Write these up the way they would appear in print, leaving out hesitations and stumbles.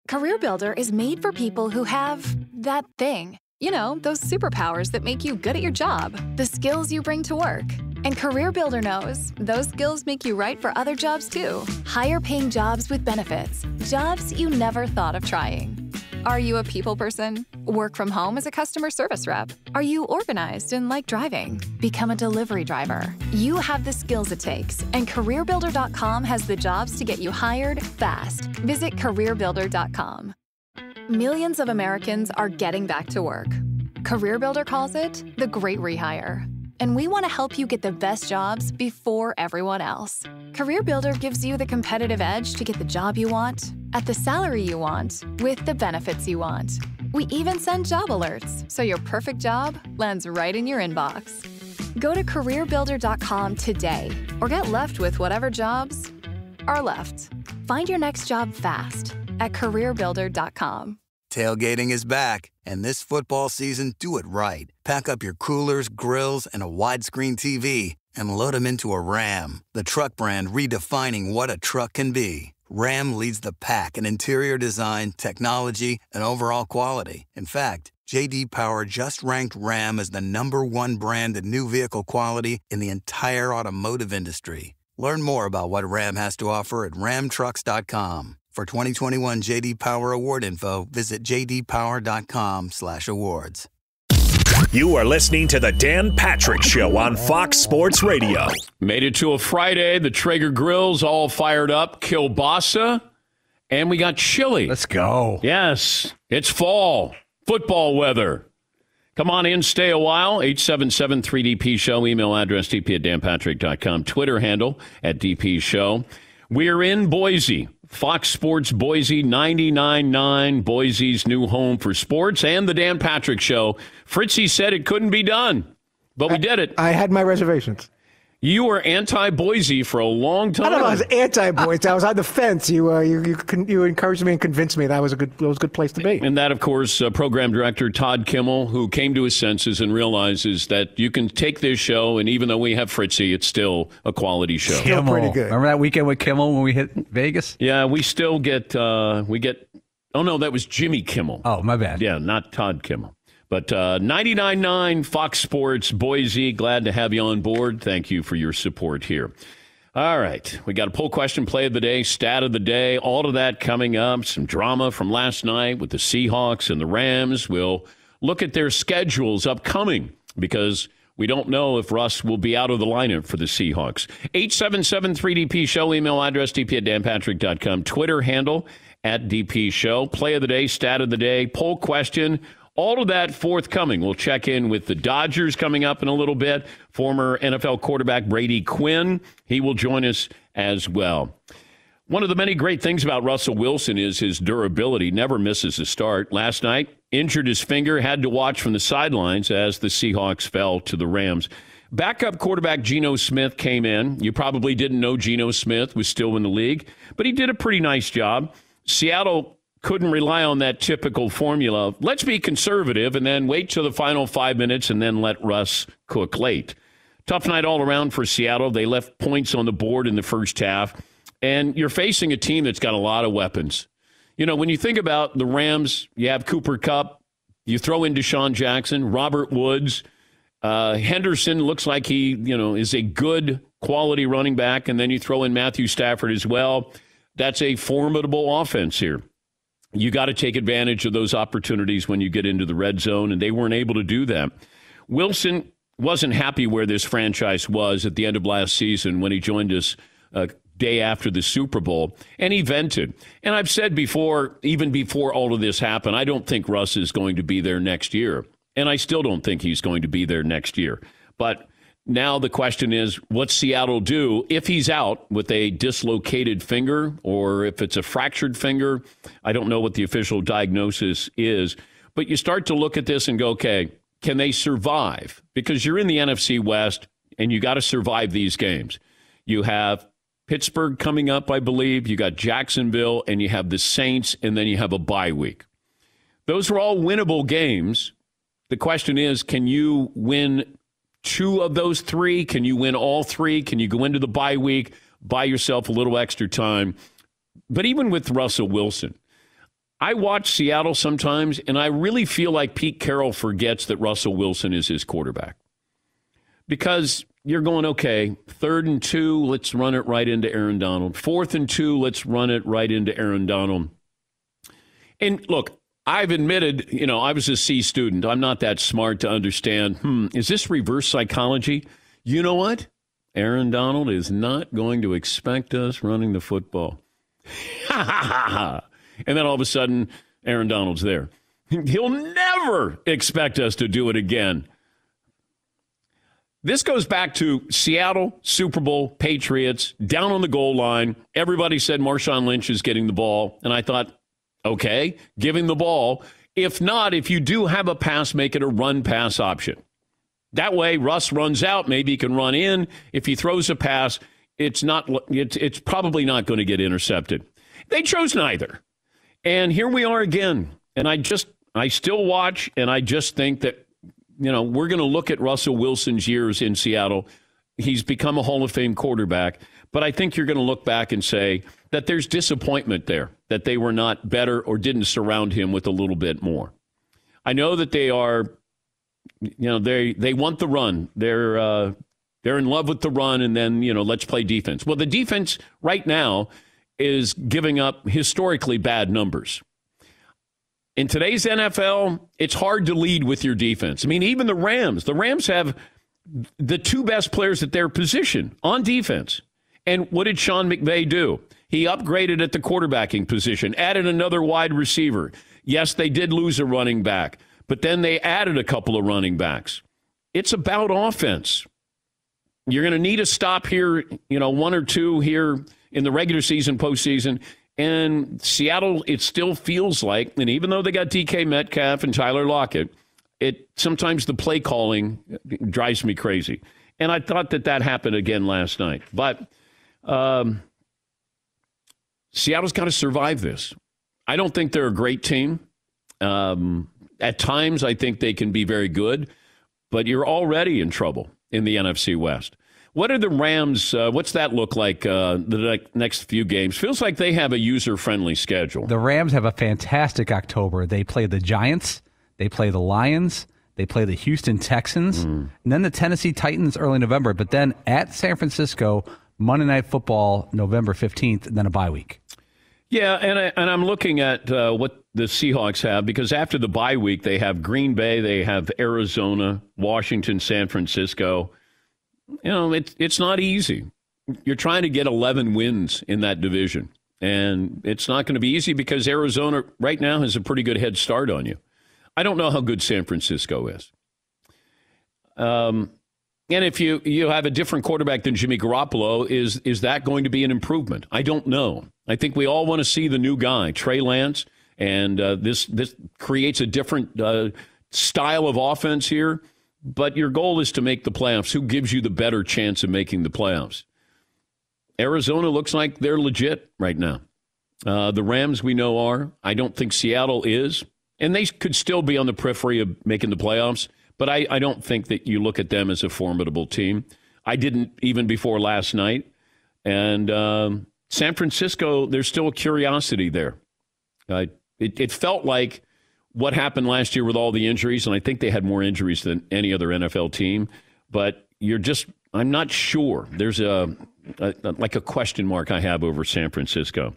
CareerBuilder is made for people who have that thing. You know, those superpowers that make you good at your job, the skills you bring to work. And CareerBuilder knows those skills make you right for other jobs too. Higher paying jobs with benefits. Jobs you never thought of trying. Are you a people person? Work from home as a customer service rep? Are you organized and like driving? Become a delivery driver. You have the skills it takes, and CareerBuilder.com has the jobs to get you hired fast. Visit CareerBuilder.com. Millions of Americans are getting back to work. CareerBuilder calls it the Great Rehire. And we want to help you get the best jobs before everyone else. CareerBuilder gives you the competitive edge to get the job you want, at the salary you want, with the benefits you want. We even send job alerts, so your perfect job lands right in your inbox. Go to CareerBuilder.com today, or get left with whatever jobs are left. Find your next job fast at CareerBuilder.com. Tailgating is back, and this football season, do it right. Pack up your coolers, grills, and a widescreen TV, and load them into a Ram, the truck brand redefining what a truck can be. Ram leads the pack in interior design, technology, and overall quality. In fact, J.D. Power just ranked Ram as the #1 brand in new vehicle quality in the entire automotive industry. Learn more about what Ram has to offer at ramtrucks.com. For 2021 J.D. Power award info, visit jdpower.com/awards. You are listening to the Dan Patrick Show on Fox Sports Radio. Made it to a Friday. The Traeger Grill's all fired up. Kielbasa. And we got chili. Let's go. Yes. It's fall. Football weather. Come on in. Stay a while. 877-3DP-SHOW. Email address dp@danpatrick.com. Twitter handle @DP-SHOW. We're in Boise. Fox Sports Boise 99.9, Boise's new home for sports, and the Dan Patrick Show. Fritzy said it couldn't be done, but we did it. I had my reservations. You were anti-Boise for a long time. I don't know. I was anti-Boise. I was on the fence. You encouraged me and convinced me that was a good place to be. And that, of course, program director Todd Kimmel, who came to his senses and realizes that you can take this show, and even though we have Fritzy, it's still a quality show. Still pretty good. Remember that weekend with Kimmel when we hit Vegas? Yeah, we still get. Oh no, that was Jimmy Kimmel. Oh, my bad. Yeah, not Todd Kimmel. But 99.9 Fox Sports Boise, glad to have you on board. Thank you for your support here. All right, we got a poll question, play of the day, stat of the day, all of that coming up. Some drama from last night with the Seahawks and the Rams. We'll look at their schedules upcoming because we don't know if Russ will be out of the lineup for the Seahawks. 877-3DP-SHOW, email address dp@danpatrick.com, Twitter handle @DP-SHOW, play of the day, stat of the day, poll question. All of that forthcoming. We'll check in with the Dodgers coming up in a little bit. Former NFL quarterback Brady Quinn, he will join us as well. One of the many great things about Russell Wilson is his durability. Never misses a start. Last night, injured his finger, had to watch from the sidelines as the Seahawks fell to the Rams. Backup quarterback Geno Smith came in. You probably didn't know Geno Smith was still in the league, but he did a pretty nice job. Seattle couldn't rely on that typical formula. Let's be conservative and then wait till the final 5 minutes and then let Russ cook late. Tough night all around for Seattle. They left points on the board in the first half. And you're facing a team that's got a lot of weapons. You know, when you think about the Rams, you have Cooper Kupp. You throw in Deshaun Jackson, Robert Woods. Henderson looks like he, is a good quality running back. And then you throw in Matthew Stafford as well. That's a formidable offense here. You got to take advantage of those opportunities when you get into the red zone, and they weren't able to do that. Wilson wasn't happy where this franchise was at the end of last season when he joined us a day after the Super Bowl, and he vented. And I've said before, even before all of this happened, I don't think Russ is going to be there next year, and I still don't think he's going to be there next year. But now the question is, what's Seattle do if he's out with a dislocated finger or if it's a fractured finger? I don't know what the official diagnosis is. But you start to look at this and go, okay, can they survive? Because you're in the NFC West and you got to survive these games. You have Pittsburgh coming up, I believe. You got Jacksonville and you have the Saints and then you have a bye week. Those are all winnable games. The question is, can you win 2 of those 3? Can you win all 3? Can you go into the bye week, buy yourself a little extra time? But even with Russell Wilson, I watch Seattle sometimes, and I really feel like Pete Carroll forgets that Russell Wilson is his quarterback. Because you're going, okay, 3rd and 2, let's run it right into Aaron Donald. 4th and 2, let's run it right into Aaron Donald. And look, I've admitted, I was a C student. I'm not that smart to understand, is this reverse psychology? You know what? Aaron Donald is not going to expect us running the football. Ha, ha, ha, ha. And then all of a sudden, Aaron Donald's there. He'll never expect us to do it again. This goes back to Seattle, Super Bowl, Patriots, down on the goal line. Everybody said Marshawn Lynch is getting the ball. And I thought, okay, give him the ball. If not, if you do have a pass, make it a run-pass option. That way, Russ runs out. Maybe he can run in. If he throws a pass, it's probably not going to get intercepted. They chose neither. And here we are again. And I still watch, and I just think that, we're going to look at Russell Wilson's years in Seattle. He's become a Hall of Fame quarterback. But I think you're going to look back and say that there's disappointment there, that they were not better or didn't surround him with a little bit more. I know that they are, they want the run. They're in love with the run, and then, let's play defense. Well, the defense right now is giving up historically bad numbers. In today's NFL, it's hard to lead with your defense. I mean, even the Rams have the 2 best players at their position on defense. And what did Sean McVay do? He upgraded at the quarterbacking position, added another wide receiver. Yes, they did lose a running back, but then they added a couple of running backs. It's about offense. You're going to need a stop here, 1 or 2 here in the regular season, postseason. And Seattle, it still feels like, and even though they got DK Metcalf and Tyler Lockett, sometimes the play calling drives me crazy. And I thought that happened again last night. But Seattle's got to survive this. I don't think they're a great team. At times, I think they can be very good. But you're already in trouble in the NFC West. What are the Rams, what's that look like the next few games? Feels like they have a user-friendly schedule. The Rams have a fantastic October. They play the Giants, they play the Lions, they play the Houston Texans, and then the Tennessee Titans early November. But then at San Francisco, Monday Night Football, November 15th, and then a bye week. Yeah, and I'm looking at what the Seahawks have, because after the bye week, they have Green Bay, they have Arizona, Washington, San Francisco. It's not easy. You're trying to get 11 wins in that division, and it's not going to be easy because Arizona right now has a pretty good head start on you. I don't know how good San Francisco is. And if you have a different quarterback than Jimmy Garoppolo, is that going to be an improvement? I don't know. I think we all want to see the new guy, Trey Lance, and this creates a different style of offense here. But your goal is to make the playoffs. Who gives you the better chance of making the playoffs? Arizona looks like they're legit right now. The Rams, we know, are. I don't think Seattle is. And they could still be on the periphery of making the playoffs. But I don't think that you look at them as a formidable team. I didn't even before last night. And San Francisco, there's still a curiosity there. It felt like what happened last year with all the injuries, and I think they had more injuries than any other NFL team. But I'm not sure. There's a question mark I have over San Francisco.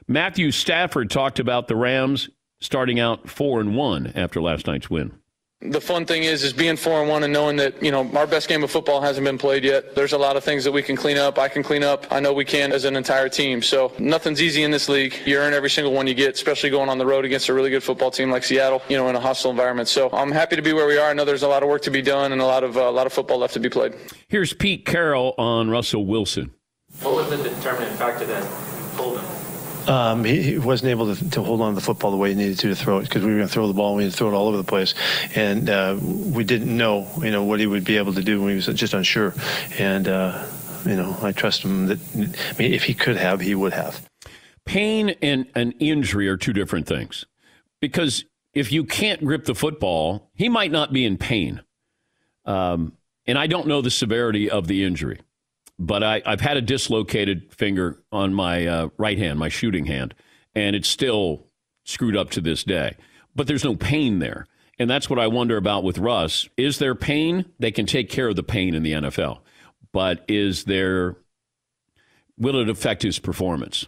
Matthew Stafford talked about the Rams starting out 4-1 after last night's win. The fun thing is being 4-1 and knowing that, our best game of football hasn't been played yet. There's a lot of things that we can clean up. I can clean up. I know we can as an entire team. So nothing's easy in this league. You earn every single one you get, especially going on the road against a really good football team like Seattle, in a hostile environment. So I'm happy to be where we are. I know there's a lot of work to be done and a lot of football left to be played. Here's Pete Carroll on Russell Wilson. What was the determining factor that pulled him? He wasn't able to hold on to the football the way he needed to throw it, because we were going to throw the ball and we had to throw it all over the place. And we didn't know, what he would be able to do when he was just unsure. And, I trust him that, if he could have, he would have. Pain and an injury are two different things. Because if you can't grip the football, he might not be in pain. And I don't know the severity of the injury. But I've had a dislocated finger on my right hand, my shooting hand, and it's still screwed up to this day. But there's no pain there. And that's what I wonder about with Russ. Is there pain? They can take care of the pain in the NFL. But will it affect his performance?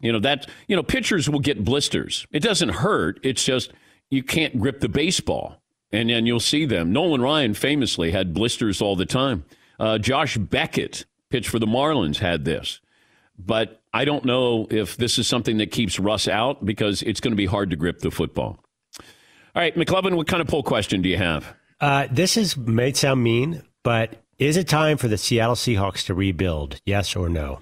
Pitchers will get blisters. It doesn't hurt. It's just you can't grip the baseball. And then you'll see them. Nolan Ryan famously had blisters all the time. Josh Beckett, pitched for the Marlins, had this. But I don't know if this is something that keeps Russ out because it's going to be hard to grip the football. All right, McLovin, what kind of poll question do you have? This may sound mean, but is it time for the Seattle Seahawks to rebuild? Yes or no?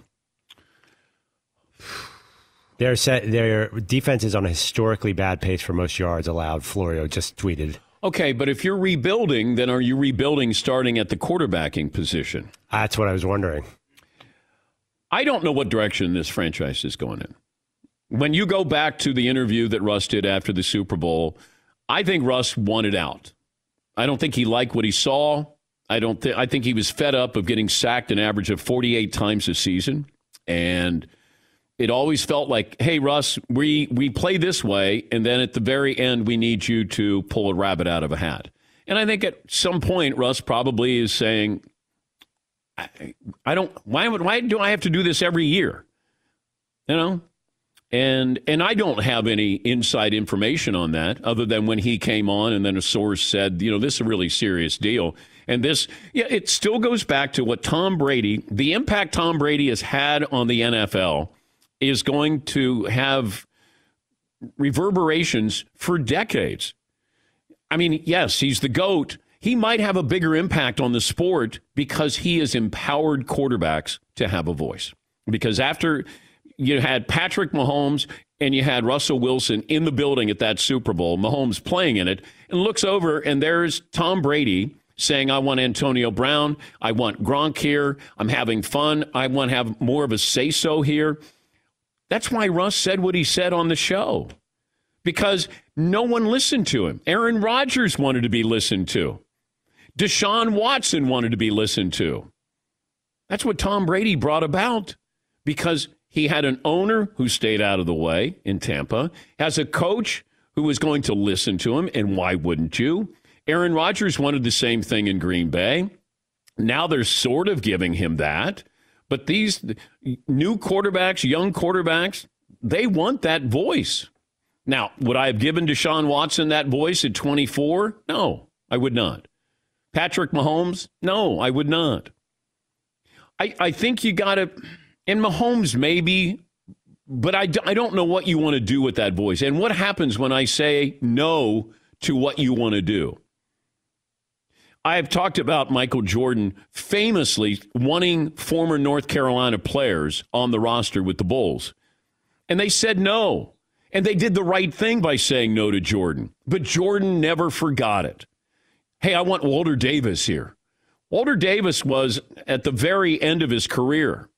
Their defense is on a historically bad pace for most yards allowed, Florio just tweeted. Okay, but if you're rebuilding, then are you rebuilding starting at the quarterbacking position? That's what I was wondering. I don't know what direction this franchise is going in. When you go back to the interview that Russ did after the Super Bowl, I think Russ wanted out. I don't think he liked what he saw. I think he was fed up of getting sacked an average of 48 times a season. And it always felt like, hey, Russ, we play this way, and then at the very end, we need you to pull a rabbit out of a hat. And I think at some point, Russ probably is saying, why do I have to do this every year? And I don't have any inside information on that other than when he came on and then a source said, this is a really serious deal. And it still goes back to what the impact Tom Brady has had on the NFL is going to have reverberations for decades. I mean, yes, he's the GOAT. He might have a bigger impact on the sport because he has empowered quarterbacks to have a voice. Because after you had Patrick Mahomes and you had Russell Wilson in the building at that Super Bowl, Mahomes playing in it, and looks over and there's Tom Brady saying, I want Antonio Brown, I want Gronk here, I'm having fun, I want to have more of a say-so here. That's why Russ said what he said on the show, because no one listened to him. Aaron Rodgers wanted to be listened to. Deshaun Watson wanted to be listened to. That's what Tom Brady brought about, because he had an owner who stayed out of the way in Tampa, has a coach who was going to listen to him, and why wouldn't you? Aaron Rodgers wanted the same thing in Green Bay. Now they're sort of giving him that. But these new quarterbacks, young quarterbacks, they want that voice. Now, would I have given Deshaun Watson that voice at 24? No, I would not. Patrick Mahomes? No, I would not. I think you got to, and Mahomes maybe, but I don't know what you want to do with that voice. And what happens when I say no to what you want to do? I've talked about Michael Jordan famously wanting former North Carolina players on the roster with the Bulls. And they said no. And they did the right thing by saying no to Jordan. But Jordan never forgot it. Hey, I want Walter Davis here. Walter Davis was at the very end of his career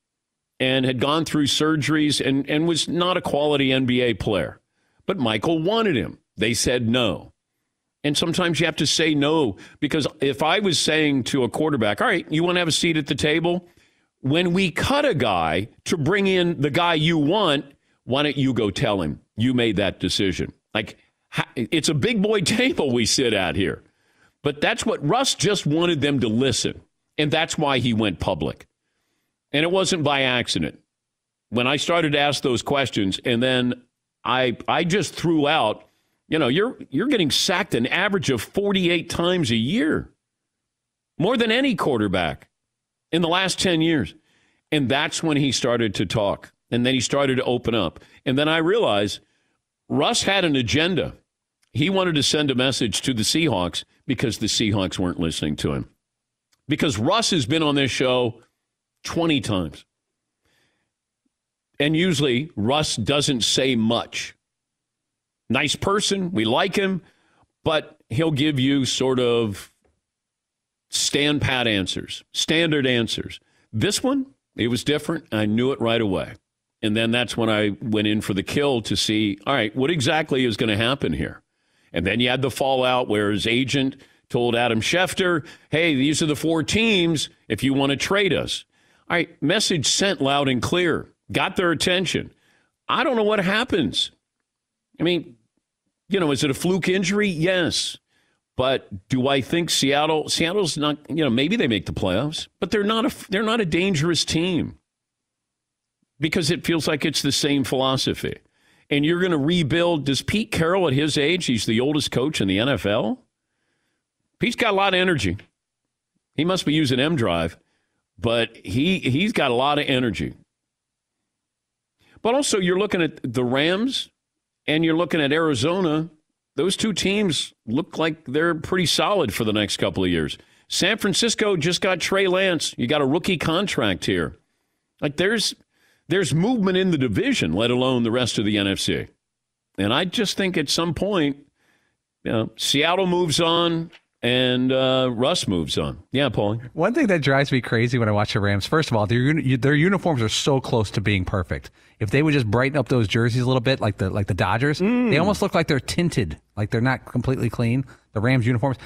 and had gone through surgeries and was not a quality NBA player. But Michael wanted him. They said no. And sometimes you have to say no, because if I was saying to a quarterback, all right, you want to have a seat at the table? When we cut a guy to bring in the guy you want, why don't you go tell him you made that decision? Like, it's a big boy table we sit at here. But that's what Russ just wanted them to listen. And that's why he went public. And it wasn't by accident. When I started to ask those questions, and then I just threw out, you're getting sacked an average of 48 times a year. More than any quarterback in the last 10 years. And that's when he started to talk. And then he started to open up. And then I realized Russ had an agenda. He wanted to send a message to the Seahawks because the Seahawks weren't listening to him. Because Russ has been on this show 20 times. And usually Russ doesn't say much. Nice person, we like him, but he'll give you sort of stand pat answers, standard answers. This one, it was different. I knew it right away. And then that's when I went in for the kill to see, all right, what exactly is going to happen here? And then you had the fallout where his agent told Adam Schefter, hey, these are the 4 teams if you want to trade us. All right, message sent loud and clear. Got their attention. I don't know what happens. I mean, is it a fluke injury? Yes. But do I think Seattle's not, maybe they make the playoffs, but they're not a dangerous team because it feels like it's the same philosophy. And you're going to rebuild. Does Pete Carroll at his age, he's the oldest coach in the NFL? Pete's got a lot of energy. He must be using M Drive, but he's got a lot of energy. But also you're looking at the Rams and you're looking at Arizona. Those two teams look like they're pretty solid for the next couple of years. San Francisco just got Trey Lance. You got a rookie contract here. Like there's movement in the division, let alone the rest of the NFC. And I just think at some point, Seattle moves on and Russ moves on. Yeah, Paulie. One thing that drives me crazy when I watch the Rams, first of all, their uniforms are so close to being perfect. If they would just brighten up those jerseys a little bit, like the Dodgers, they almost look like they're tinted, like they're not completely clean. The Rams uniforms.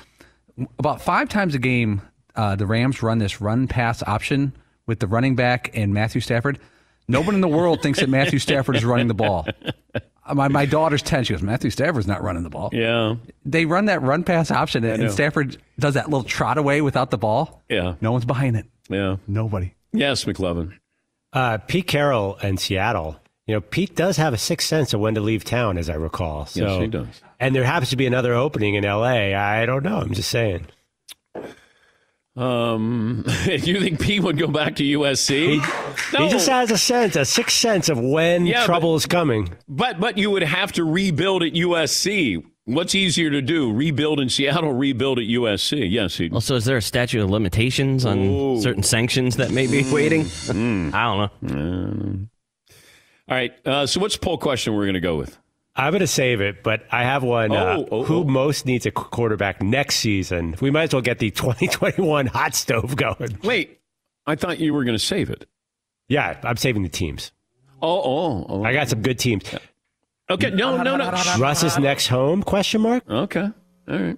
About 5 times a game, the Rams run this run-pass option with the running back and Matthew Stafford. No one in the world thinks that Matthew Stafford is running the ball. My daughter's 10. She goes, Matthew Stafford's not running the ball. Yeah. They run that run-pass option, and Stafford does that little trot away without the ball. Yeah. No one's behind it. Yeah. Nobody. Yes, McLovin. Pete Carroll and Seattle. Pete does have a sixth sense of when to leave town, as I recall. So, yes, he does. And there happens to be another opening in L.A. I don't know. I'm just saying. You think Pete would go back to USC? He just has a sixth sense of when trouble is coming. But you would have to rebuild at USC. What's easier to do? Rebuild in Seattle, rebuild at USC? Yes. Also, is there a statute of limitations on certain sanctions that may be waiting? I don't know. All right. So what's the poll question we're going to go with? I'm going to save it, but I have one. Who most needs a quarterback next season? We might as well get the 2021 hot stove going. Wait, I thought you were going to save it. Yeah, I'm saving the teams. Oh. I got some good teams. Okay, no. Russ's next home, question mark? Okay, all right.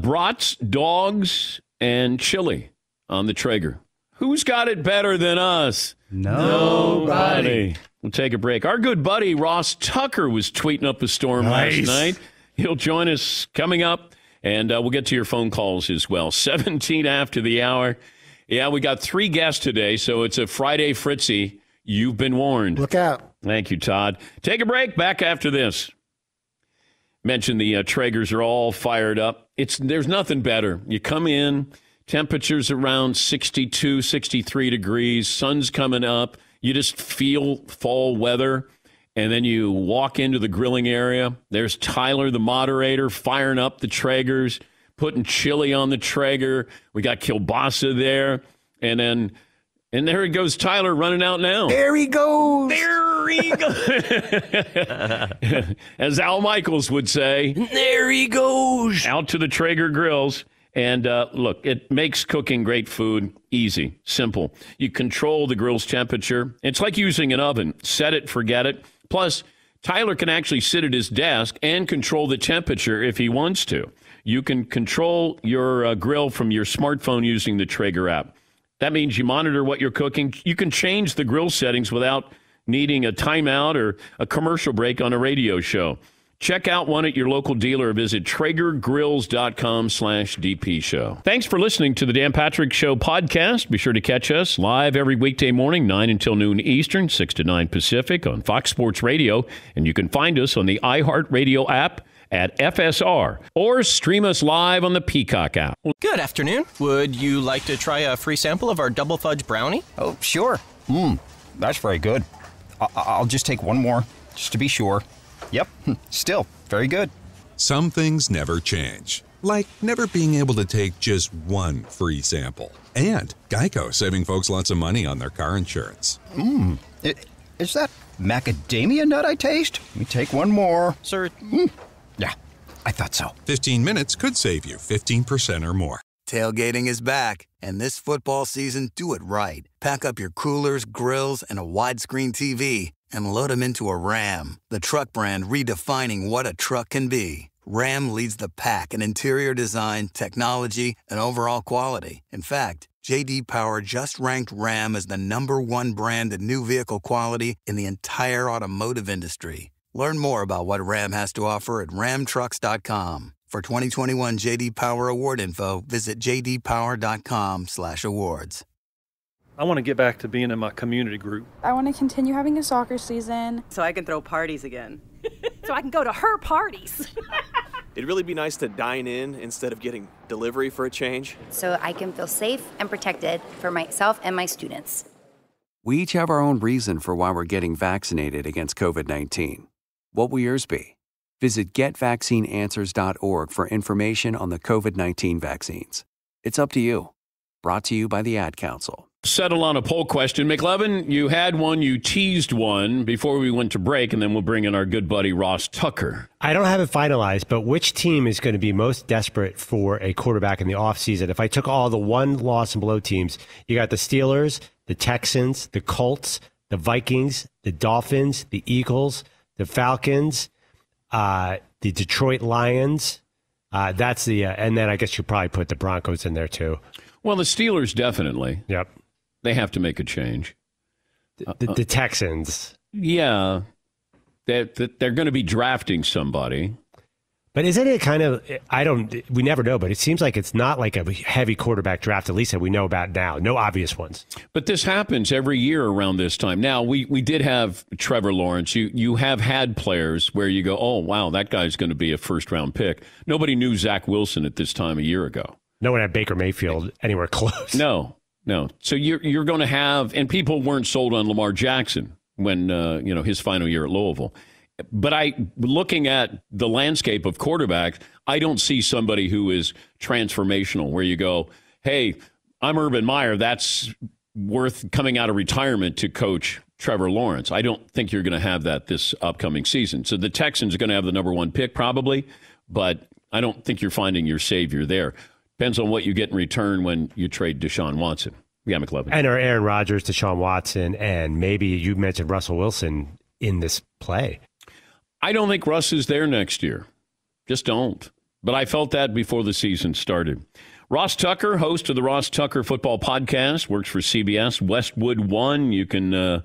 Brats, dogs, and chili on the Traeger. Who's got it better than us? Nobody. We'll take a break. Our good buddy Ross Tucker was tweeting up a storm last night. He'll join us coming up, and we'll get to your phone calls as well. 17 after the hour. Yeah, we got 3 guests today, so it's a Friday Fritzy. You've been warned. Look out. Thank you, Todd. Take a break. Back after this. Mentioned the Traegers are all fired up. There's nothing better. You come in, temperatures around 62, 63 degrees, sun's coming up. You just feel fall weather, and then you walk into the grilling area. There's Tyler, the moderator, firing up the Traegers, putting chili on the Traeger. We got kielbasa there, and there he goes, Tyler, running out now. There he goes. There he goes. As Al Michaels would say. There he goes. Out to the Traeger grills. And look, it makes cooking great food easy, simple. You control the grill's temperature. It's like using an oven. Set it, forget it. Plus, Tyler can actually sit at his desk and control the temperature if he wants to. You can control your grill from your smartphone using the Traeger app. That means you monitor what you're cooking. You can change the grill settings without needing a timeout or a commercial break on a radio show. Check out one at your local dealer or visit TraegerGrills.com/DP show. Thanks for listening to the Dan Patrick Show podcast. Be sure to catch us live every weekday morning, 9 until noon Eastern, 6 to 9 Pacific on Fox Sports Radio. And you can find us on the iHeartRadio app at FSR or stream us live on the Peacock app. Good afternoon. Would you like to try a free sample of our double fudge brownie? Oh, sure. That's very good. I'll just take one more, just to be sure. Yep, still very good. Some things never change, like never being able to take just one free sample. And Geico saving folks lots of money on their car insurance. Is that macadamia nut I taste? Let me take one more. Sir? Yeah, I thought so. 15 minutes could save you 15% or more. Tailgating is back, and this football season, do it right. Pack up your coolers, grills, and a widescreen TV, and load them into a Ram, the truck brand redefining what a truck can be. Ram leads the pack in interior design, technology, and overall quality. In fact, J.D. Power just ranked Ram as the #1 brand in new vehicle quality in the entire automotive industry. Learn more about what Ram has to offer at ramtrucks.com. For 2021 JD Power Award info, visit jdpower.com/awards. I want to get back to being in my community group. I want to continue having a soccer season. So I can throw parties again. So I can go to her parties. It'd really be nice to dine in instead of getting delivery for a change. So I can feel safe and protected for myself and my students. We each have our own reason for why we're getting vaccinated against COVID-19. What will yours be? Visit getvaccineanswers.org for information on the COVID-19 vaccines. It's up to you. Brought to you by the Ad Council. Settle on a poll question. McLevin, you had one, you teased one before we went to break, and then we'll bring in our good buddy Ross Tucker. I don't have it finalized, but which team is going to be most desperate for a quarterback in the offseason? If I took all the one loss and below teams, you got the Steelers, the Texans, the Colts, the Vikings, the Dolphins, the Eagles, the Falcons, the Detroit Lions. That's the and then I guess you probably put the Broncos in there too. Well, the Steelers definitely. Yep. They have to make a change. The Texans. Yeah. They're going to be drafting somebody. But isn't it kind of, we never know, but it seems like it's not like a heavy quarterback draft, at least that we know about now. No obvious ones. But this happens every year around this time. Now, we did have Trevor Lawrence. You have had players where you go, oh, wow, that guy's going to be a first-round pick. Nobody knew Zach Wilson at this time a year ago. No one had Baker Mayfield anywhere close. No. So you're going to have, and people weren't sold on Lamar Jackson when, his final year at Louisville. But looking at the landscape of quarterbacks, I don't see somebody who is transformational where you go, hey, I'm Urban Meyer. That's worth coming out of retirement to coach Trevor Lawrence. I don't think you're going to have that this upcoming season. So the Texans are going to have the number one pick probably, but I don't think you're finding your savior there. Depends on what you get in return when you trade Deshaun Watson. Yeah, McLevin. And or Aaron Rodgers, Deshaun Watson, and maybe you mentioned Russell Wilson in this play. I don't think Russ is there next year. Just don't. But I felt that before the season started. Ross Tucker, host of the Ross Tucker Football Podcast, works for CBS Westwood One. You can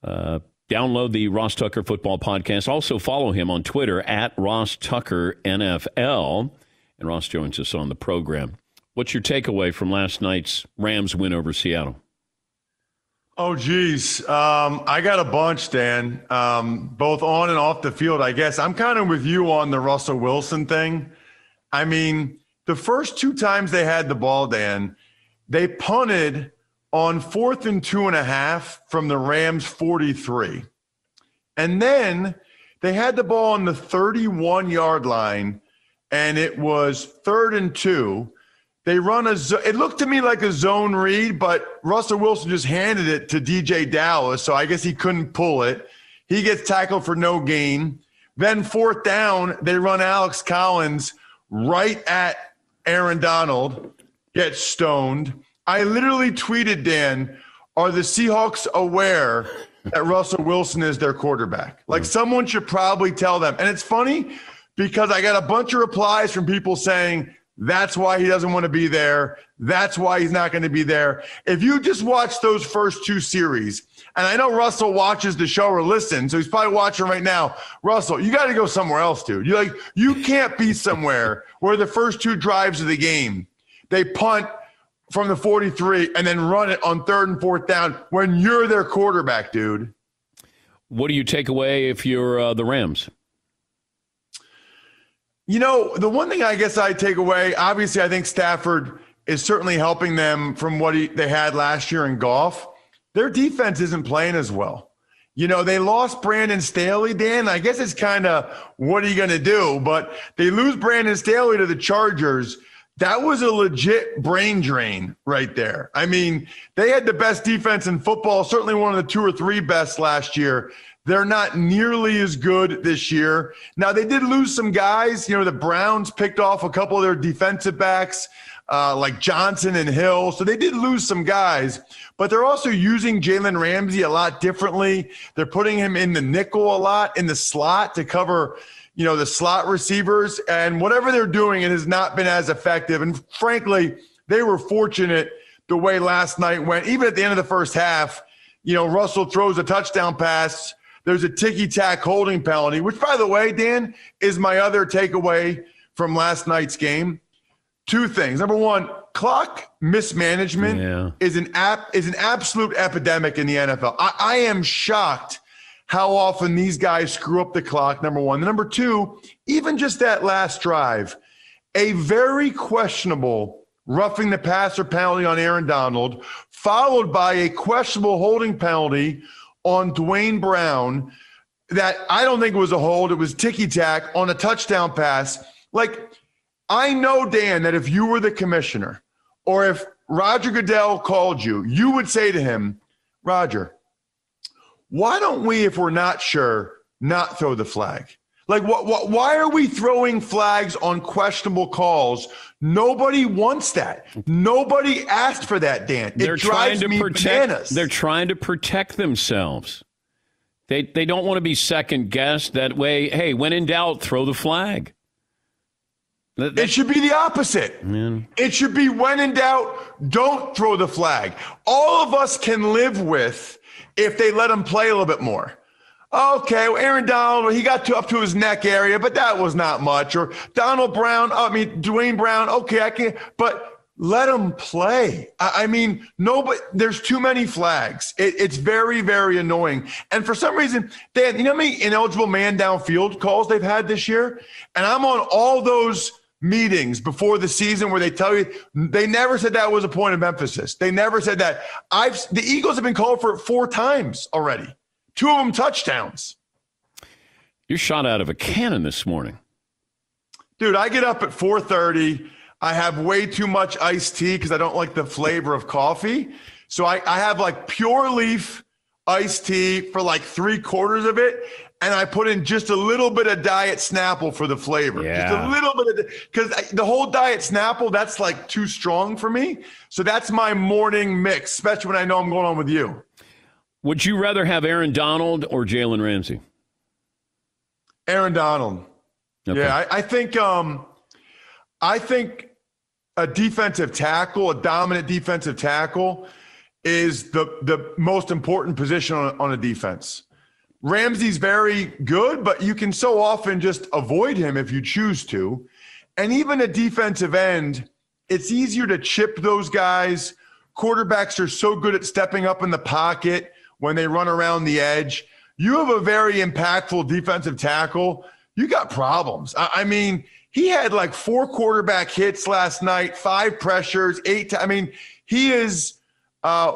download the Ross Tucker Football Podcast. Also follow him on Twitter at Ross Tucker NFL. And Ross joins us on the program. What's your takeaway from last night's Rams win over Seattle? Oh, geez. I got a bunch, Dan, both on and off the field, I guess. I'm kind of with you on the Russell Wilson thing. I mean, the first two times they had the ball, Dan, they punted on 4th and 2.5 from the Rams 43. And then they had the ball on the 31-yard line, and it was 3rd and 2. They run it looked to me like a zone read, but Russell Wilson just handed it to DJ Dallas, so I guess he couldn't pull it. He gets tackled for no gain. Then 4th down, they run Alex Collins right at Aaron Donald, gets stoned. I literally tweeted, Dan, are the Seahawks aware that Russell Wilson is their quarterback? Like, someone should probably tell them. And it's funny because I got a bunch of replies from people saying, that's why he doesn't want to be there. That's why he's not going to be there. If you just watch those first two series, and I know Russell watches the show or listens, so he's probably watching right now. Russell, you got to go somewhere else, dude. You can't be somewhere where the first two drives of the game, they punt from the 43 and then run it on 3rd and 4th down when you're their quarterback, dude. What do you take away if you're the Rams? The one thing I guess I take away, obviously I think Stafford is certainly helping them from what they had last year in Goff. Their defense isn't playing as well. They lost Brandon Staley, Dan. I guess it's kind of, what are you going to do? But they lose Brandon Staley to the Chargers. That was a legit brain drain right there. I mean, they had the best defense in football, certainly one of the 2 or 3 best last year. They're not nearly as good this year. Now, they did lose some guys. The Browns picked off a couple of their defensive backs, like Johnson and Hill. So they did lose some guys. But they're also using Jalen Ramsey a lot differently. They're putting him in the nickel a lot, in the slot to cover, the slot receivers. And whatever they're doing, it has not been as effective. And frankly, they were fortunate the way last night went. Even at the end of the first half, Russell throws a touchdown pass. there's a ticky-tack holding penalty, which, by the way, Dan, is my other takeaway from last night's game. Two things. Number one, clock mismanagement is an absolute epidemic in the NFL. I am shocked how often these guys screw up the clock, number one. Number two, even just that last drive, a very questionable roughing the passer penalty on Aaron Donald, followed by a questionable holding penalty on Dwayne Brown that I don't think it was a hold. It was ticky-tack on a touchdown pass. Like, I know, Dan, that if you were the commissioner or if Roger Goodell called you, you would say to him, Roger, why don't we, if we're not sure, not throw the flag? Like, why are we throwing flags on questionable calls? Nobody wants that. Nobody asked for that, Dan. It drives me bananas. They're trying to protect themselves. They don't want to be second-guessed. That way, hey, when in doubt, throw the flag. It should be the opposite. It should be when in doubt, don't throw the flag. All of us can live with if they let him play a little bit more. Okay, well, Aaron Donald, he got up to his neck area, but that was not much. Or Dwayne Brown, okay, I can't, but let him play. I mean, there's too many flags. It's very, very annoying. And for some reason, Dan, you know how many ineligible man downfield calls they've had this year? And I'm on all those meetings before the season where they tell you they never said that was a point of emphasis. They never said that. The Eagles have been called for it 4 times already. 2 of them touchdowns. You're shot out of a cannon this morning. Dude, I get up at 4:30. I have way too much iced tea because I don't like the flavor of coffee. So I have like pure leaf iced tea for like 3/4 of it. And I put in just a little bit of Diet Snapple for the flavor. Yeah. Just a little bit of because the whole Diet Snapple, that's like too strong for me. So that's my morning mix, especially when I know I'm going on with you. Would you rather have Aaron Donald or Jalen Ramsey? Aaron Donald. Okay. Yeah, I think a defensive tackle, a dominant defensive tackle, is the most important position on a defense. Ramsey's very good, but you can so often just avoid him if you choose to. And even a defensive end, it's easier to chip those guys. Quarterbacks are so good at stepping up in the pocket when they run around the edge. You have a very impactful defensive tackle, you got problems. I mean, he had like 4 quarterback hits last night, 5 pressures, 8. I mean, he is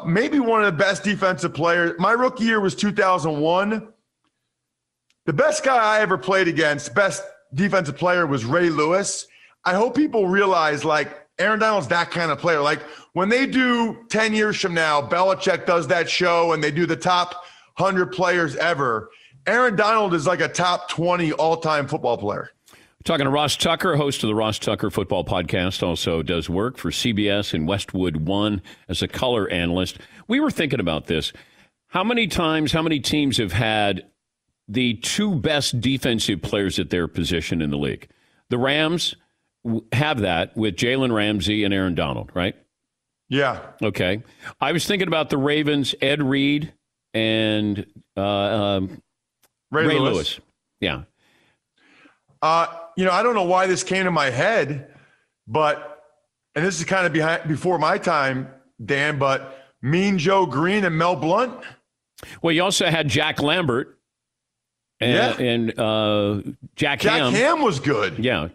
maybe one of the best defensive players. My rookie year was 2001. The best guy I ever played against, best defensive player, was Ray Lewis. I hope people realize, like, Aaron Donald's that kind of player. Like, when they do 10 years from now, Belichick does that show and they do the top 100 players ever, Aaron Donald is like a top 20 all-time football player. Talking to Ross Tucker, host of the Ross Tucker Football Podcast, also does work for CBS and Westwood One as a color analyst. We were thinking about this. How many teams have had the 2 best defensive players at their position in the league? The Rams have that with Jalen Ramsey and Aaron Donald, right? Yeah. Okay. I was thinking about the Ravens, Ed Reed and Ray Lewis. Yeah. I don't know why this came to my head, but, and this is kind of before my time, Dan, but Mean Joe Green and Mel Blount. Well, you also had Jack Lambert and Jack Ham. Jack Ham was good. Yeah.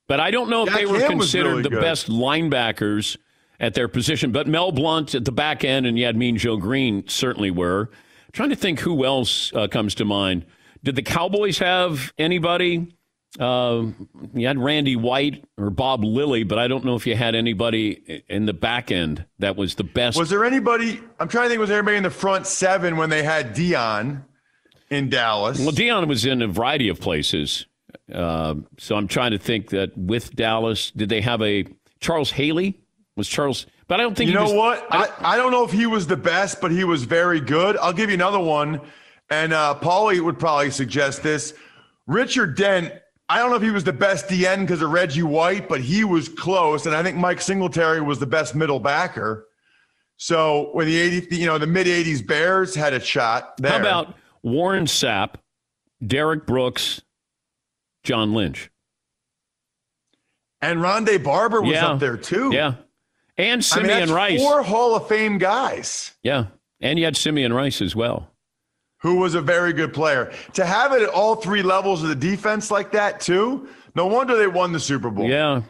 But I don't know if they were considered the best linebackers at their position. But Mel Blount at the back end and you had Mean Joe Green certainly were. I'm trying to think who else comes to mind. Did the Cowboys have anybody? You had Randy White or Bob Lilly, but I don't know if you had anybody in the back end that was the best. Was there anybody? I'm trying to think. Was there anybody in the front 7 when they had Dion in Dallas? Well, Dion was in a variety of places. So I'm trying to think that with Dallas, did they have a Charles Haley? Was Charles? But I don't think. You know what? I don't know if he was the best, but he was very good. I'll give you another one, and Paulie would probably suggest this. Richard Dent. I don't know if he was the best DN because of Reggie White, but he was close. And I think Mike Singletary was the best middle backer. So when the mid-'80s Bears had a shot there. How about Warren Sapp, Derek Brooks, John Lynch. And Rondé Barber was up there, too. Yeah. And Simeon Rice. 4 Hall of Fame guys. Yeah. And you had Simeon Rice as well, who was a very good player. To have it at all 3 levels of the defense like that, too, no wonder they won the Super Bowl. Yeah.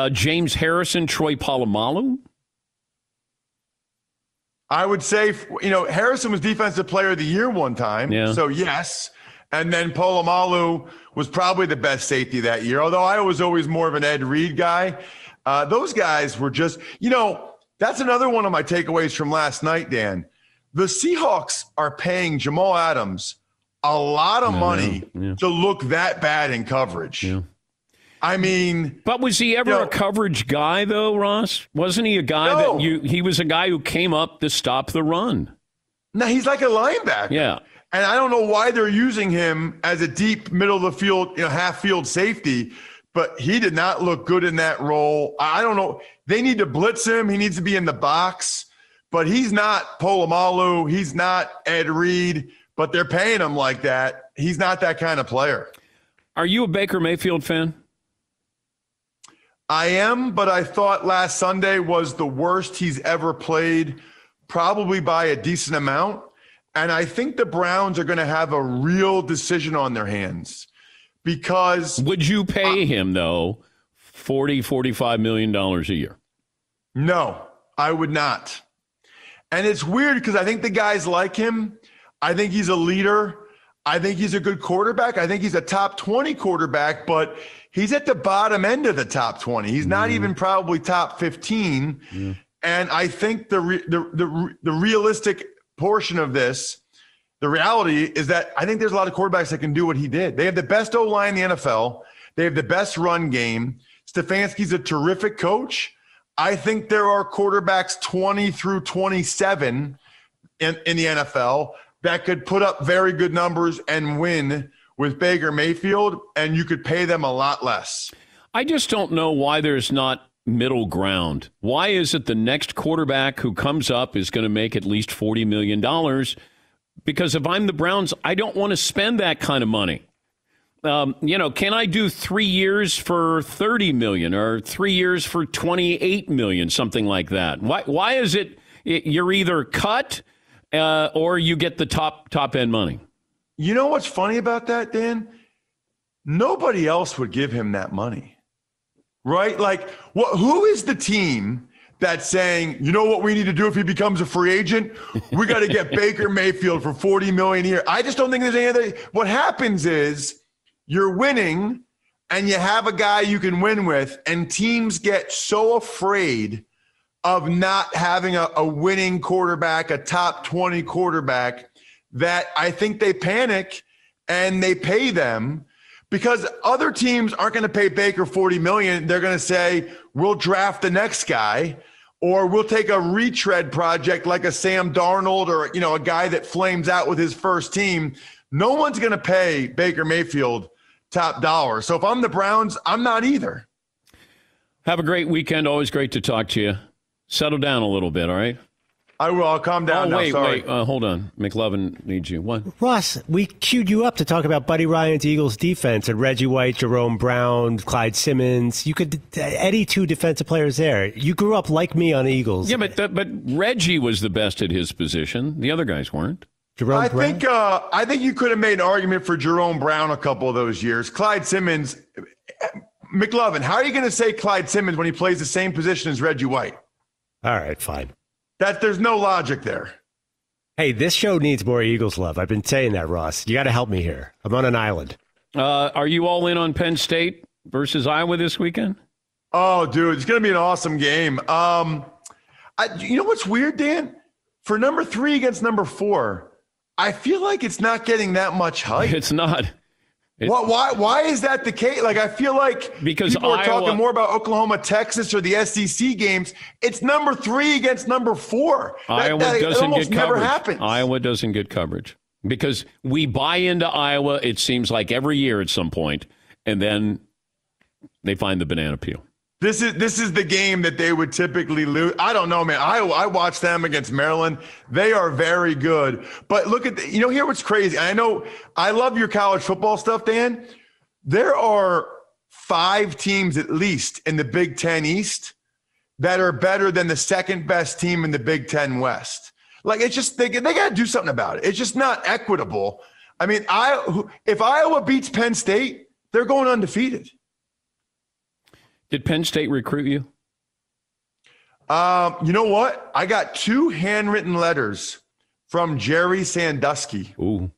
James Harrison, Troy Polamalu. I would say, Harrison was Defensive Player of the Year one time. Yeah. So, yes. And then Polamalu was probably the best safety that year, although I was always more of an Ed Reed guy. Those guys were just, that's another one of my takeaways from last night, Dan. The Seahawks are paying Jamal Adams a lot of money to look that bad in coverage. Yeah. I mean, but was he ever a coverage guy, though, Ross? Wasn't he a guy he was a guy who came up to stop the run? No, he's like a linebacker. Yeah. And I don't know why they're using him as a deep middle of the field, half field safety, but he did not look good in that role. I don't know. They need to blitz him. He needs to be in the box, but he's not Polamalu. He's not Ed Reed, but they're paying him like that. He's not that kind of player. Are you a Baker Mayfield fan? I am, but I thought last Sunday was the worst he's ever played, probably by a decent amount. And I think the Browns are going to have a real decision on their hands because. Would you pay him, though, $45 million a year? No, I would not. And it's weird because I think the guys like him. I think he's a leader. I think he's a good quarterback. I think he's a top 20 quarterback, but he's at the bottom end of the top 20. He's not even probably top 15. Yeah. And I think the realistic portion of this, the reality is that I think there's a lot of quarterbacks that can do what he did. They have the best O-line in the NFL. They have the best run game. Stefanski's a terrific coach. I think there are quarterbacks 20 through 27 in the NFL that could put up very good numbers and win with Baker Mayfield, and you could pay them a lot less. I just don't know why there's not middle ground. Why is it the next quarterback who comes up is going to make at least $40 million? Because if I'm the Browns, I don't want to spend that kind of money. Can I do 3 years for $30 million or 3 years for $28 million, something like that? Why is it you're either cut or you get the top end money? You know what's funny about that, Dan? Nobody else would give him that money, right? Like, who is the team that's saying, you know what we need to do if he becomes a free agent? We got to get Baker Mayfield for $40 million a year. I just don't think there's any other. What happens is you're winning and you have a guy you can win with, and teams get so afraid of not having a winning quarterback, a top 20 quarterback, that I think they panic and they pay them because other teams aren't going to pay Baker $40 million. They're going to say, we'll draft the next guy, or we'll take a retread project like a Sam Darnold or, a guy that flames out with his first team. No one's going to pay Baker Mayfield top dollar. So if I'm the Browns, I'm not either. Have a great weekend. Always great to talk to you. Settle down a little bit, all right? I will. I'll calm down now. Sorry. Wait. Hold on. McLovin needs you. What? Ross, we queued you up to talk about Buddy Ryan's Eagles defense and Reggie White, Jerome Brown, Clyde Simmons. You could Eddie, 2 defensive players there. You grew up like me on the Eagles. Yeah, but Reggie was the best at his position. The other guys weren't. I think you could have made an argument for Jerome Brown a couple of those years. Clyde Simmons, McLovin, how are you going to say Clyde Simmons when he plays the same position as Reggie White? All right, fine. There's no logic there. Hey, this show needs more Eagles love. I've been saying that, Ross. You got to help me here. I'm on an island. Are you all in on Penn State versus Iowa this weekend? Oh, dude, it's going to be an awesome game. You know what's weird, Dan? For number 3 against number 4, I feel like it's not getting that much hype. It's not. Why is that the case? Like, I feel like because people are talking more about Oklahoma, Texas, or the SEC games. It's number 3 against number 4. Iowa doesn't get coverage. Never happens. Iowa doesn't get coverage because we buy into Iowa, it seems like every year at some point, and then they find the banana peel. This is the game that they would typically lose. I don't know, man. I watched them against Maryland. They are very good. But look at here what's crazy. I know I love your college football stuff, Dan. There are 5 teams at least in the Big Ten East that are better than the second best team in the Big Ten West. Like, it's just they got to do something about it. It's just not equitable. I mean, if Iowa beats Penn State, they're going undefeated. Did Penn State recruit you? You know what? I got 2 handwritten letters from Jerry Sandusky. Ooh.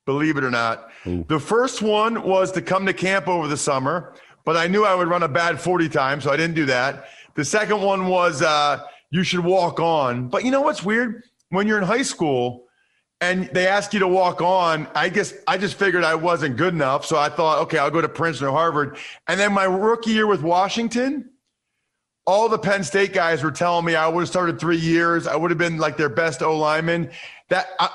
Believe it or not. Ooh. The first one was to come to camp over the summer, but I knew I would run a bad 40 time, so I didn't do that. The second one was you should walk on. But you know what's weird? When you're in high school and they ask you to walk on, I just figured I wasn't good enough. So I thought, okay, I'll go to Princeton or Harvard. And then my rookie year with Washington, all the Penn State guys were telling me I would have started 3 years. I would have been like their best O-lineman.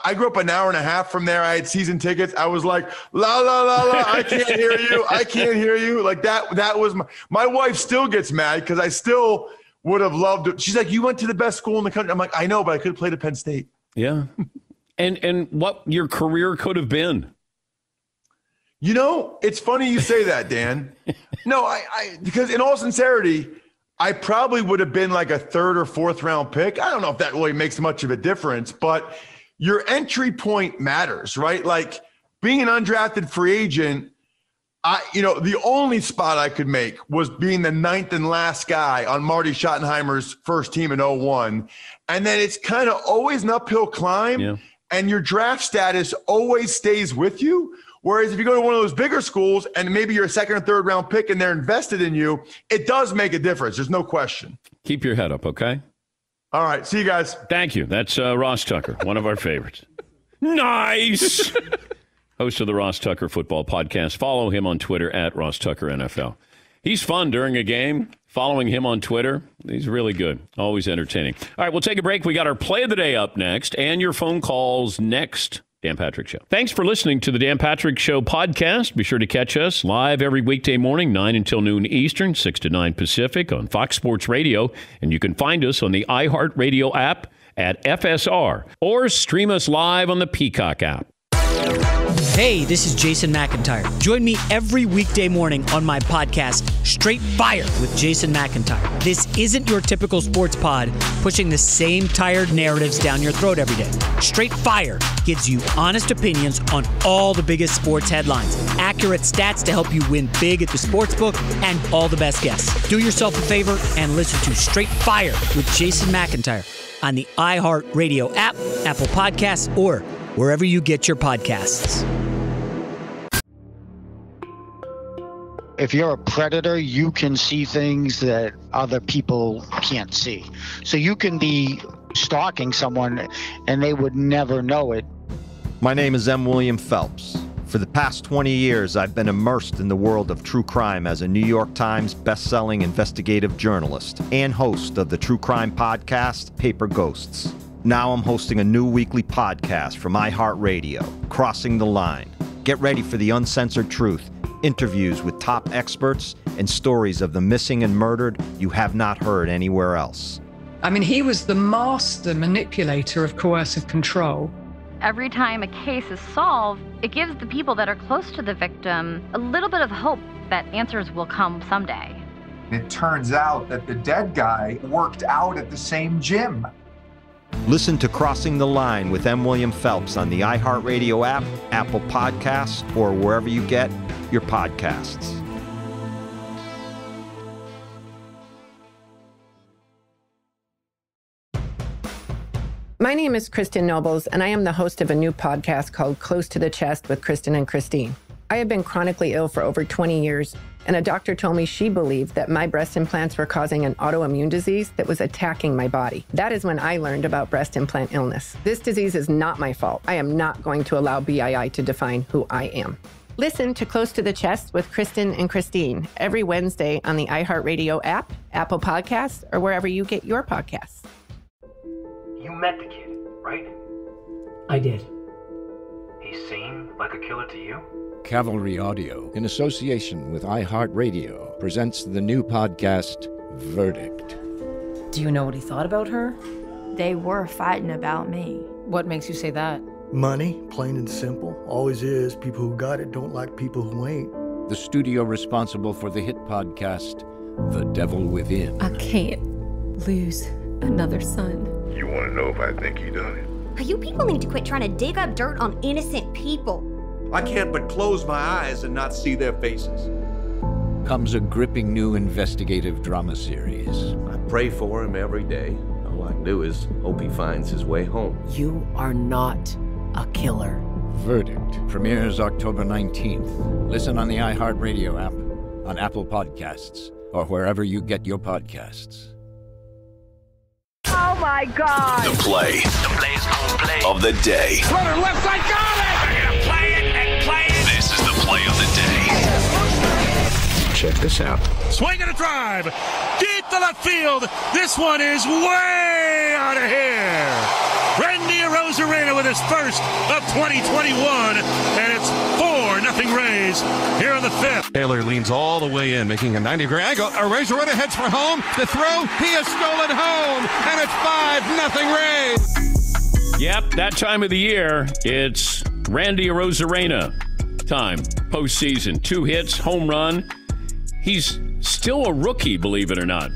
I grew up an hour and a half from there. I had season tickets. I was like, la, la, la, la, I can't hear you. I can't hear you. Like that was my wife still gets mad because I still would have loved it. She's like, you went to the best school in the country. I'm like, I know, but I could have played at Penn State. Yeah. And what your career could have been. You know, it's funny you say that, Dan. No, I because in all sincerity, I probably would have been like a 3rd or 4th round pick. I don't know if that really makes much of a difference, but your entry point matters, right? Like being an undrafted free agent, the only spot I could make was being the 9th and last guy on Marty Schottenheimer's first team in 2001. And then it's kind of always an uphill climb, and your draft status always stays with you. Whereas if you go to one of those bigger schools and maybe you're a 2nd or 3rd round pick and they're invested in you, it does make a difference. There's no question. Keep your head up, okay? All right. See you guys. Thank you. That's Ross Tucker, one of our favorites. Nice. Host of the Ross Tucker Football Podcast. Follow him on Twitter at Ross Tucker NFL. He's fun during a game. Following him on Twitter, he's really good. Always entertaining. All right, we'll take a break. We got our play of the day up next and your phone calls next. Dan Patrick Show. Thanks for listening to the Dan Patrick Show podcast. Be sure to catch us live every weekday morning, 9 until noon Eastern, 6 to 9 Pacific on Fox Sports Radio. And you can find us on the iHeartRadio app at FSR or stream us live on the Peacock app. Hey, this is Jason McIntyre. Join me every weekday morning on my podcast, Straight Fire with Jason McIntyre. This isn't your typical sports pod pushing the same tired narratives down your throat every day. Straight Fire gives you honest opinions on all the biggest sports headlines, accurate stats to help you win big at the sportsbook, and all the best guests. Do yourself a favor and listen to Straight Fire with Jason McIntyre on the iHeartRadio app, Apple Podcasts, or wherever you get your podcasts. If you're a predator, you can see things that other people can't see. So you can be stalking someone and they would never know it. My name is M. William Phelps. For the past 20 years, I've been immersed in the world of true crime as a New York Times best-selling investigative journalist and host of the true crime podcast, Paper Ghosts. Now I'm hosting a new weekly podcast from iHeartRadio, Crossing the Line. Get ready for the uncensored truth, interviews with top experts, and stories of the missing and murdered you have not heard anywhere else. I mean, he was the master manipulator of coercive control. Every time a case is solved, it gives the people that are close to the victim a little bit of hope that answers will come someday. It turns out that the dead guy worked out at the same gym. Listen to Crossing the Line with M. William Phelps on the iHeartRadio app, Apple Podcasts, or wherever you get your podcasts. My name is Kristen Nobles, and I am the host of a new podcast called Close to the Chest with Kristen and Christine. I have been chronically ill for over 20 years, and a doctor told me she believed that my breast implants were causing an autoimmune disease that was attacking my body. That is when I learned about breast implant illness. This disease is not my fault. I am not going to allow BII to define who I am. Listen to Close to the Chest with Kristen and Christine every Wednesday on the iHeartRadio app, Apple Podcasts, or wherever you get your podcasts. You met the kid, right? I did. He seemed like a killer to you? Cavalry Audio, in association with iHeartRadio, presents the new podcast, Verdict. Do you know what he thought about her? They were fighting about me. What makes you say that? Money, plain and simple. Always is. People who got it don't like people who ain't. The studio responsible for the hit podcast, The Devil Within. I can't lose another son. You want to know if I think he done it? You people need to quit trying to dig up dirt on innocent people. I can't but close my eyes and not see their faces. Comes a gripping new investigative drama series. I pray for him every day. All I can do is hope he finds his way home. You are not a killer. Verdict premieres October 19th. Listen on the iHeartRadio app, on Apple Podcasts, or wherever you get your podcasts. Oh my God! The play of the day. Runner left side, got it! They're gonna play it and play it. This is the play of the day. Check this out. Swing and a drive. Deep to left field. This one is way out of here. Randy Arozarena with his first of 2021. And it's 4-0 Rays here in the fifth. Taylor leans all the way in, making a 90-degree angle. Arozarena heads for home. The throw. He has stolen home. And it's 5-0 Rays. Yep, that time of the year, it's Randy Arozarena time. Postseason. 2 hits, home run. He's still a rookie, believe it or not.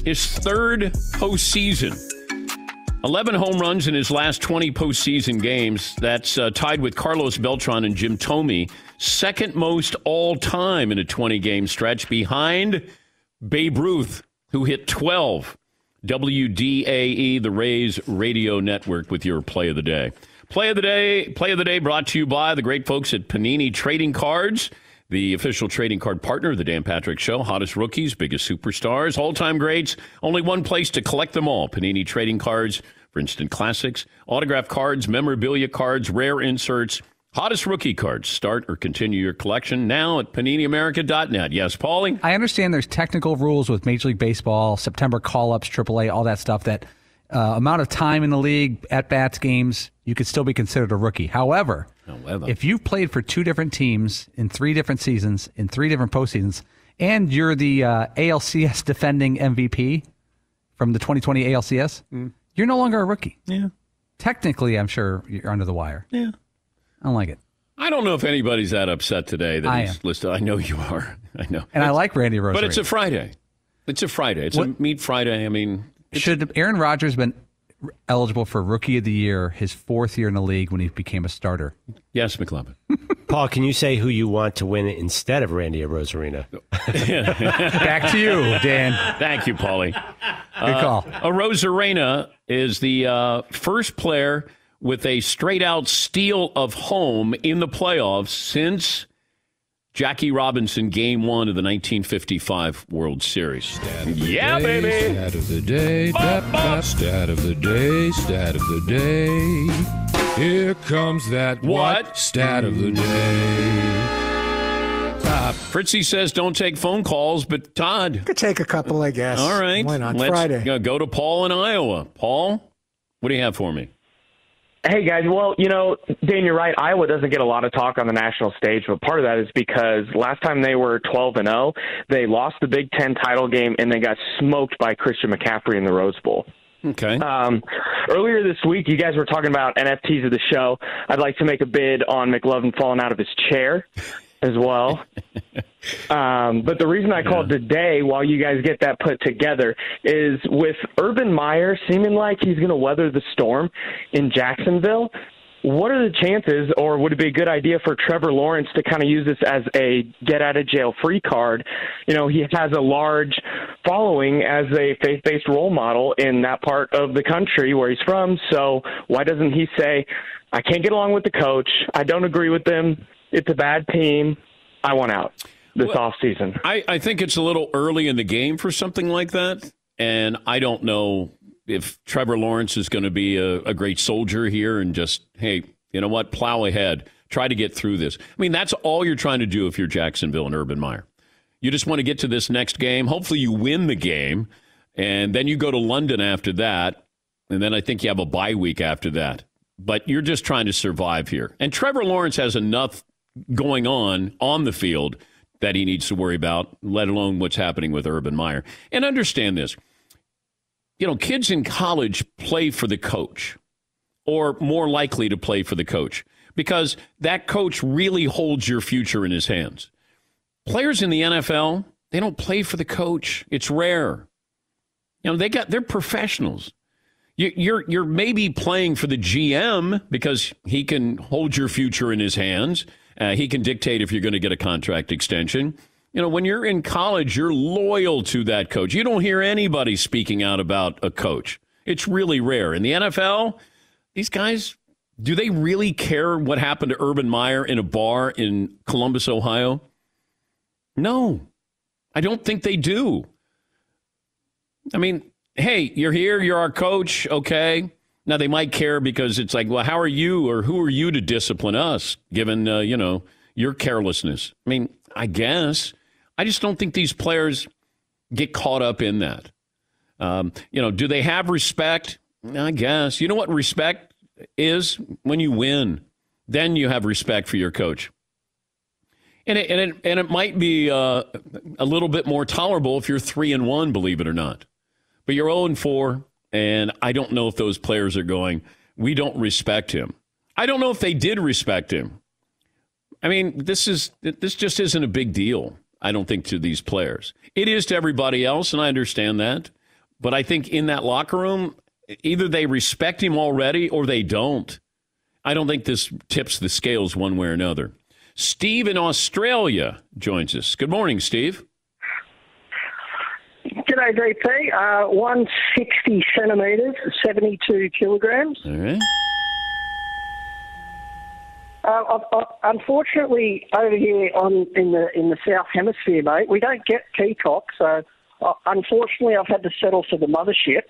His third postseason. 11 home runs in his last 20 postseason games. That's tied with Carlos Beltran and Jim Thome. Second most all-time in a 20-game stretch, behind Babe Ruth, who hit 12. WDAE, the Rays radio network, with your play of the day. Play of the day brought to you by the great folks at Panini Trading Cards, the official trading card partner of the Dan Patrick Show. Hottest rookies, biggest superstars, all-time greats. Only one place to collect them all. Panini Trading Cards for instant classics, autograph cards, memorabilia cards, rare inserts, hottest rookie cards. Start or continue your collection now at PaniniAmerica.net. Yes, Paulie? I understand there's technical rules with Major League Baseball, September call-ups, AAA, all that stuff, that amount of time in the league, at-bats, games, you could still be considered a rookie. However, if you've played for 2 different teams in 3 different seasons, in 3 different postseasons, and you're the ALCS defending MVP from the 2020 ALCS, you're no longer a rookie. Yeah. Technically, I'm sure you're under the wire. Yeah. I don't like it. I don't know if anybody's that upset today that he's listed. I know you are. I know. And I like Randy Arozarena. But it's a Friday. It's a meat Friday. I mean, should Aaron Rodgers been eligible for Rookie of the Year his 4th year in the league when he became a starter? Yes, McLovin. Paul, can you say who you want to win it instead of Randy Arozarena? Back to you, Dan. Thank you, Paulie. Good call. Arozarena is the first player with a straight-out steal of home in the playoffs since Jackie Robinson, Game 1 of the 1955 World Series. Yeah, baby! Stat of the day. Stat of the day. Stat of the day. Here comes that what? Stat of the day. Fritzy says don't take phone calls, but Todd. Could take a couple, I guess. All right. Why not? Let's Friday. Go to Paul in Iowa. Paul, what do you have for me? Hey, guys. Well, Dan, you're right. Iowa doesn't get a lot of talk on the national stage, but part of that is because last time they were 12-0, they lost the Big Ten title game, and they got smoked by Christian McCaffrey in the Rose Bowl. Okay. Earlier this week, you guys were talking about NFTs of the show. I'd like to make a bid on McLovin falling out of his chair as well. But the reason I called today, while you guys get that put together, is with Urban Meyer seeming like he's going to weather the storm in Jacksonville, what are the chances, or would it be a good idea for Trevor Lawrence to kind of use this as a get-out-of-jail-free card? He has a large following as a faith-based role model in that part of the country where he's from, so why doesn't he say, I can't get along with the coach, I don't agree with them, it's a bad team, I want out this offseason? I think it's a little early in the game for something like that, and I don't know if Trevor Lawrence is going to be a great soldier here and just, hey, you know what, plow ahead, try to get through this. I mean, that's all you're trying to do if you're Jacksonville and Urban Meyer. You just want to get to this next game. Hopefully you win the game, and then you go to London after that, and then I think you have a bye week after that. But you're just trying to survive here. And Trevor Lawrence has enough going on the field that he needs to worry about, let alone what's happening with Urban Meyer. And understand this. Kids in college play for the coach, or more likely to play for the coach, because that coach really holds your future in his hands. Players in the NFL, they don't play for the coach. It's rare. They're professionals. You're maybe playing for the GM because he can hold your future in his hands. He can dictate if you're going to get a contract extension. When you're in college, you're loyal to that coach. You don't hear anybody speaking out about a coach. It's really rare. In the NFL, these guys, do they really care what happened to Urban Meyer in a bar in Columbus, Ohio? No, I don't think they do. I mean, hey, you're here, you're our coach, okay. Now, they might care because it's like, well, how are you or who are you to discipline us, given, your carelessness? I mean, I guess. I just don't think these players get caught up in that. Do they have respect? I guess. You know what respect is? When you win, then you have respect for your coach. And it might be a little bit more tolerable if you're 3-1, believe it or not. But you're 0-4, and I don't know if those players are going, we don't respect him. I don't know if they did respect him. I mean, this just isn't a big deal, I don't think, to these players. It is to everybody else, and I understand that. But I think in that locker room, either they respect him already or they don't. I don't think this tips the scales one way or another. Steve in Australia joins us. Good morning, Steve. G'day, DP. 160 centimetres, 72 kilograms. All right. Unfortunately, over here in the South Hemisphere, mate, we don't get peacock. So, unfortunately, I've had to settle for the mothership.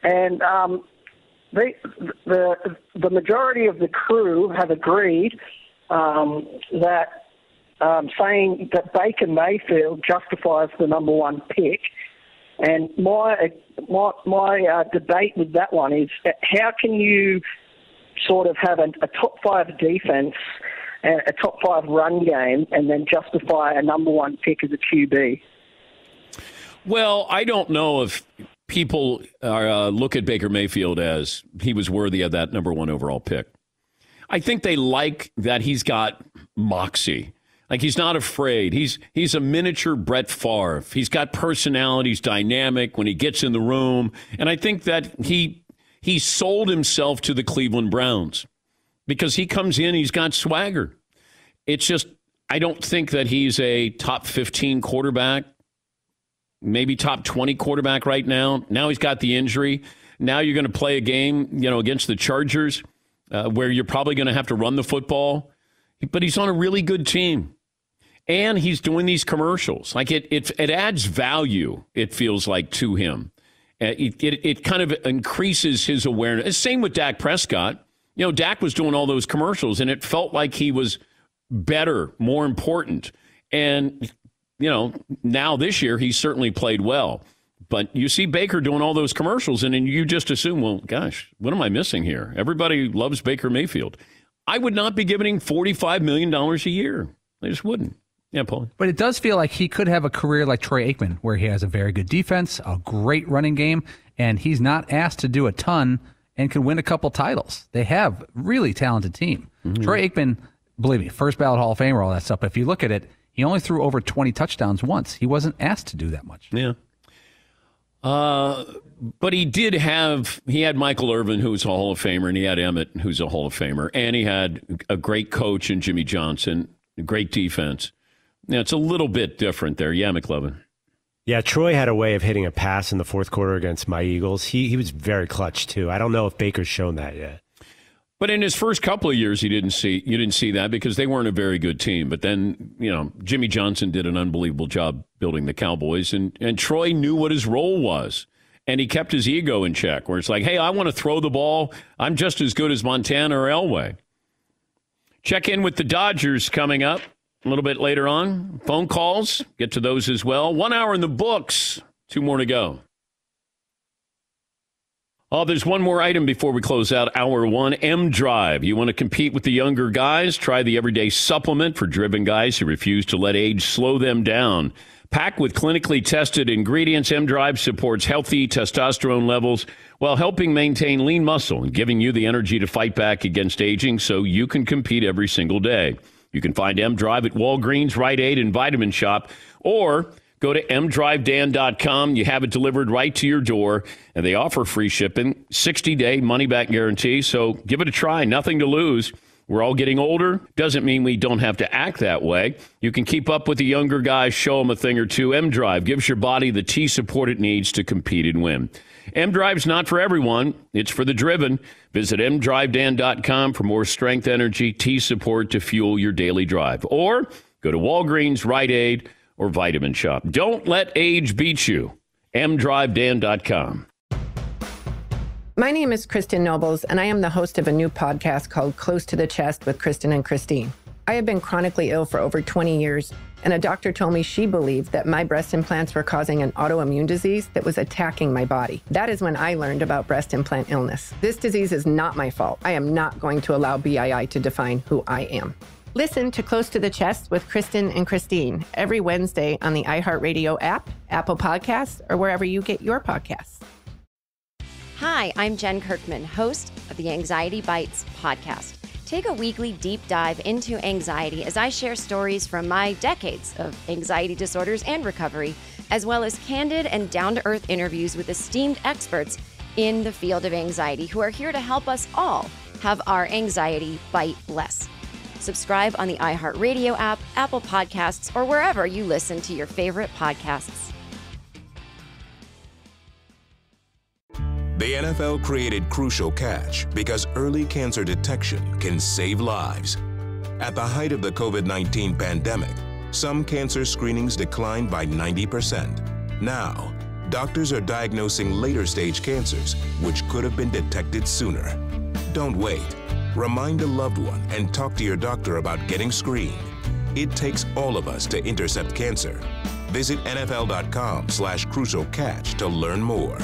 And the majority of the crew have agreed that saying that Baker Mayfield justifies the number one pick. And my debate with that one is, how can you sort of have a top 5 defense and a top 5 run game and then justify a number one pick as a QB? Well, I don't know if people look at Baker Mayfield as he was worthy of that number 1 overall pick. I think they like that he's got moxie. Like, he's not afraid. He's a miniature Brett Favre. He's got personality. He's dynamic when he gets in the room. And I think that he sold himself to the Cleveland Browns because he comes in, he's got swagger. It's just, I don't think that he's a top 15 quarterback, maybe top 20 quarterback right now. Now he's got the injury. Now you're going to play a game, against the Chargers where you're probably going to have to run the football. But he's on a really good team. And he's doing these commercials. Like, it adds value, it feels like, to him. It kind of increases his awareness. Same with Dak Prescott. Dak was doing all those commercials, and it felt like he was better, more important. And, now this year, he certainly played well. But you see Baker doing all those commercials, and then you just assume, well, gosh, what am I missing here? Everybody loves Baker Mayfield. I would not be giving him $45 million a year. I just wouldn't. Yeah, Paul. But it does feel like he could have a career like Troy Aikman, where he has a very good defense, a great running game, and he's not asked to do a ton and can win a couple titles. They have really talented team. Mm-hmm. Troy Aikman, believe me, first ballot Hall of Famer, all that stuff. But if you look at it, he only threw over 20 touchdowns once. He wasn't asked to do that much. Yeah. But he had Michael Irvin, who's a Hall of Famer, and he had Emmett, who's a Hall of Famer, and he had a great coach in Jimmy Johnson, a great defense. Yeah, it's a little bit different there. Yeah, McLovin. Yeah, Troy had a way of hitting a pass in the fourth quarter against my Eagles. He was very clutch, too. I don't know if Baker's shown that yet. But in his first couple of years, you didn't see that because they weren't a very good team. But then, Jimmy Johnson did an unbelievable job building the Cowboys, and Troy knew what his role was. And he kept his ego in check, where it's like, hey, I want to throw the ball. I'm just as good as Montana or Elway. Check in with the Dodgers coming up a little bit later on. Phone calls, get to those as well. 1 hour in the books, 2 more to go. Oh, there's one more item before we close out hour one. M-Drive. You want to compete with the younger guys? Try the everyday supplement for driven guys who refuse to let age slow them down. Packed with clinically tested ingredients, M-Drive supports healthy testosterone levels while helping maintain lean muscle and giving you the energy to fight back against aging so you can compete every single day. You can find M-Drive at Walgreens, Rite Aid, and Vitamin Shop, or go to mdrivedan.com. You have it delivered right to your door, and they offer free shipping, 60-day money-back guarantee. So give it a try. Nothing to lose. We're all getting older. Doesn't mean we don't have to act that way. You can keep up with the younger guys, show them a thing or two. M-Drive gives your body the T-support it needs to compete and win. M-Drive's not for everyone. It's for the driven. Visit mdrivedan.com for more strength, energy, T-support to fuel your daily drive. Or go to Walgreens, Rite Aid, or Vitamin Shop. Don't let age beat you. mdrivedan.com. My name is Kristen Nobles, and I am the host of a new podcast called Close to the Chest with Kristen and Christine. I have been chronically ill for over 20 years, and a doctor told me she believed that my breast implants were causing an autoimmune disease that was attacking my body. That is when I learned about breast implant illness. This disease is not my fault. I am not going to allow BII to define who I am. Listen to Close to the Chest with Kristen and Christine every Wednesday on the iHeartRadio app, Apple Podcasts, or wherever you get your podcasts. Hi, I'm Jen Kirkman, host of the Anxiety Bites podcast. Take a weekly deep dive into anxiety as I share stories from my decades of anxiety disorders and recovery, as well as candid and down-to-earth interviews with esteemed experts in the field of anxiety who are here to help us all have our anxiety bite less. Subscribe on the iHeartRadio app, Apple Podcasts, or wherever you listen to your favorite podcasts. The NFL created Crucial Catch because early cancer detection can save lives. At the height of the COVID-19 pandemic, some cancer screenings declined by 90%. Now, doctors are diagnosing later-stage cancers, which could have been detected sooner. Don't wait. Remind a loved one and talk to your doctor about getting screened. It takes all of us to intercept cancer. Visit NFL.com/crucialcatch to learn more.